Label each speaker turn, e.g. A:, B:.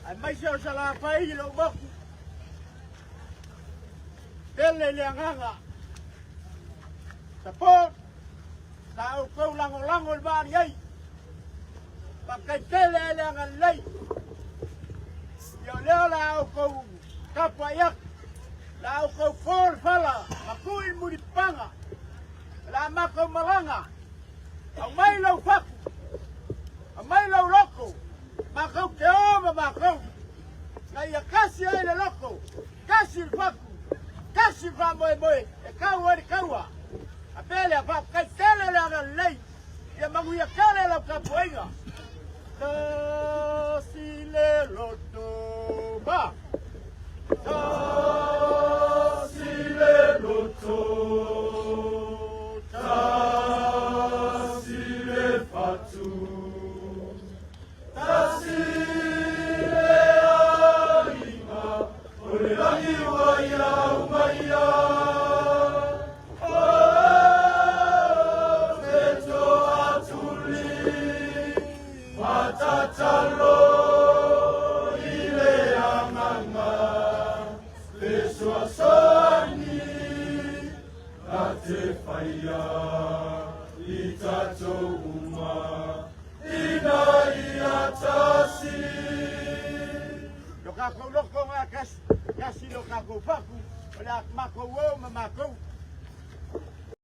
A: ai mai se o sala pai lo moku tele le nganga tapo tau kau lango le bari ai pakai tele le ngalai yo leo la au kau kapa yak la au kau for fala makui muripanga la mako malanga au mai lau faku au mai lau loko makau te oma makau na ia kasi ai le loko kasi le faku kasi fa moe moe e kau ori kaua a pele a faku kai tele le ngalai ia manguia kale lau kapuenga kasi le loto ba kasi le loto kasi le fatu kasi le aima ole langi waya umaya teto atuli matatalo ile amanga peswa sani ate faya itato uma ina iatasi lo kako loko nga kasi lo kako faku ola mako wo mako